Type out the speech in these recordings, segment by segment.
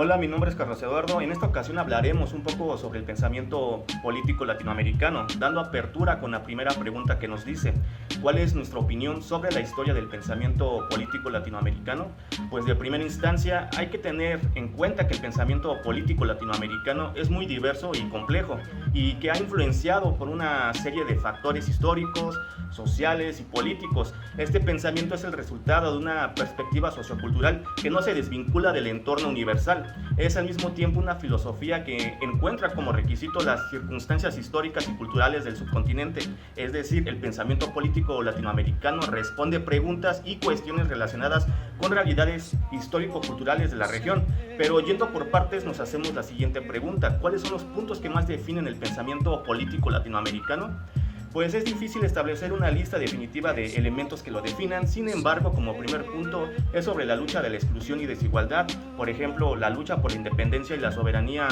Hola, mi nombre es Carlos Eduardo. En esta ocasión hablaremos un poco sobre el pensamiento político latinoamericano, dando apertura con la primera pregunta que nos dice: ¿cuál es nuestra opinión sobre la historia del pensamiento político latinoamericano? Pues de primera instancia hay que tener en cuenta que el pensamiento político latinoamericano es muy diverso y complejo, y que ha influenciado por una serie de factores históricos, sociales y políticos. Este pensamiento es el resultado de una perspectiva sociocultural que no se desvincula del entorno universal. Es al mismo tiempo una filosofía que encuentra como requisito las circunstancias históricas y culturales del subcontinente. Es decir, el pensamiento político latinoamericano responde preguntas y cuestiones relacionadas con realidades histórico-culturales de la región. Pero yendo por partes, nos hacemos la siguiente pregunta: ¿cuáles son los puntos que más definen el pensamiento político latinoamericano? Pues es difícil establecer una lista definitiva de elementos que lo definan. Sin embargo, como primer punto es sobre la lucha de la exclusión y desigualdad. Por ejemplo, la lucha por la independencia y la soberanía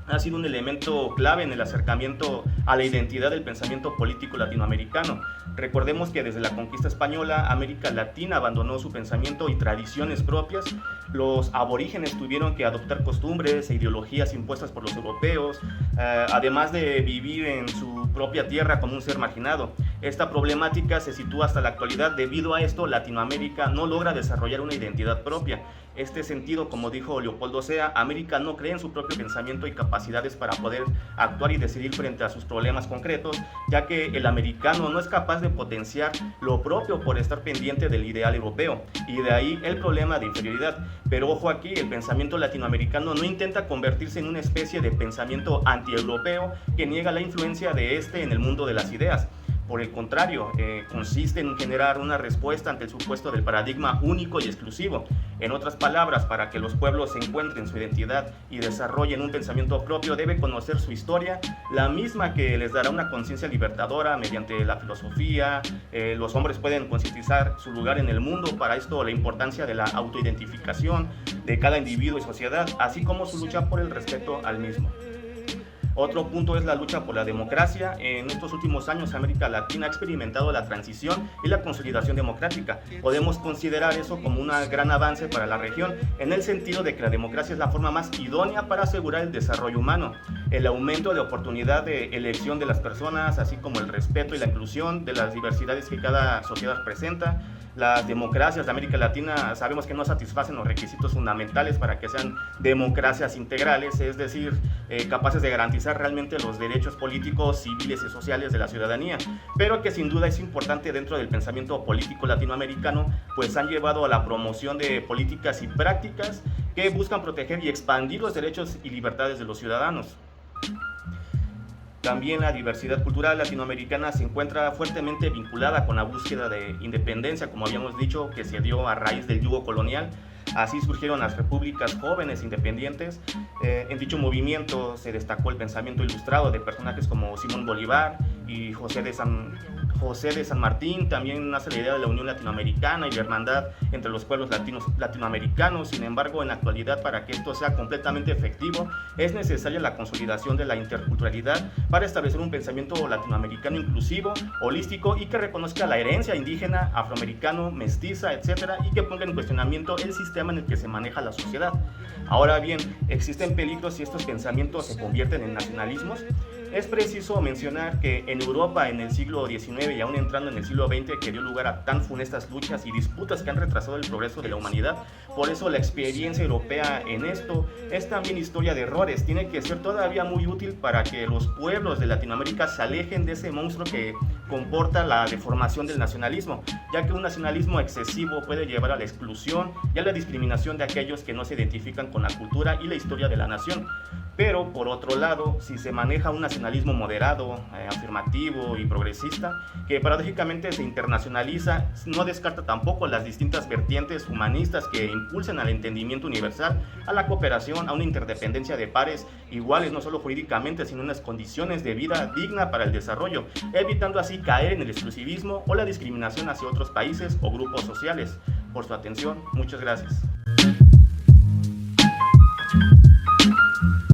ha sido un elemento clave en el acercamiento a la identidad del pensamiento político latinoamericano. Recordemos que desde la conquista española, América Latina abandonó su pensamiento y tradiciones propias. Los aborígenes tuvieron que adoptar costumbres e ideologías impuestas por los europeos, además de vivir en su propia tierra como un ser marginado. Esta problemática se sitúa hasta la actualidad. Debido a esto, Latinoamérica no logra desarrollar una identidad propia. Este sentido, como dijo Leopoldo Sea, América no cree en su propio pensamiento y capacidades para poder actuar y decidir frente a sus problemas concretos, ya que el americano no es capaz de potenciar lo propio por estar pendiente del ideal europeo, y de ahí el problema de inferioridad. Pero ojo aquí, el pensamiento latinoamericano no intenta convertirse en una especie de pensamiento antieuropeo que niega la influencia de este en el mundo de las ideas. Por el contrario, consiste en generar una respuesta ante el supuesto del paradigma único y exclusivo. En otras palabras, para que los pueblos encuentren su identidad y desarrollen un pensamiento propio, debe conocer su historia, la misma que les dará una conciencia libertadora mediante la filosofía. Los hombres pueden concientizar su lugar en el mundo. Para esto, la importancia de la autoidentificación de cada individuo y sociedad, así como su lucha por el respeto al mismo. Otro punto es la lucha por la democracia. En estos últimos años, América Latina ha experimentado la transición y la consolidación democrática. Podemos considerar eso como un gran avance para la región, en el sentido de que la democracia es la forma más idónea para asegurar el desarrollo humano, el aumento de oportunidad de elección de las personas, así como el respeto y la inclusión de las diversidades que cada sociedad presenta. Las democracias de América Latina sabemos que no satisfacen los requisitos fundamentales para que sean democracias integrales, es decir, capaces de garantizar realmente los derechos políticos, civiles y sociales de la ciudadanía, pero que sin duda es importante dentro del pensamiento político latinoamericano, pues han llevado a la promoción de políticas y prácticas que buscan proteger y expandir los derechos y libertades de los ciudadanos. También la diversidad cultural latinoamericana se encuentra fuertemente vinculada con la búsqueda de independencia, como habíamos dicho, que se dio a raíz del yugo colonial. Así surgieron las repúblicas jóvenes independientes. En dicho movimiento se destacó el pensamiento ilustrado de personajes como Simón Bolívar y José de San Martín. También nace la idea de la Unión Latinoamericana y la hermandad entre los pueblos latinoamericanos. Sin embargo, en la actualidad, para que esto sea completamente efectivo, es necesaria la consolidación de la interculturalidad para establecer un pensamiento latinoamericano inclusivo, holístico y que reconozca la herencia indígena, afroamericano, mestiza, etc., y que ponga en cuestionamiento el sistema en el que se maneja la sociedad. Ahora bien, ¿existen peligros si estos pensamientos se convierten en nacionalismos? Es preciso mencionar que en Europa en el siglo XIX y aún entrando en el siglo XX, que dio lugar a tan funestas luchas y disputas que han retrasado el progreso de la humanidad. Por eso la experiencia europea en esto es también historia de errores. Tiene que ser todavía muy útil para que los pueblos de Latinoamérica se alejen de ese monstruo que comporta la deformación del nacionalismo, ya que un nacionalismo excesivo puede llevar a la exclusión y a la discriminación de aquellos que no se identifican con la cultura y la historia de la nación. Pero, por otro lado, si se maneja un nacionalismo moderado, afirmativo y progresista, que paradójicamente se internacionaliza, no descarta tampoco las distintas vertientes humanistas que impulsan al entendimiento universal, a la cooperación, a una interdependencia de pares iguales, no solo jurídicamente, sino unas condiciones de vida digna para el desarrollo, evitando así caer en el exclusivismo o la discriminación hacia otros países o grupos sociales. Por su atención, muchas gracias.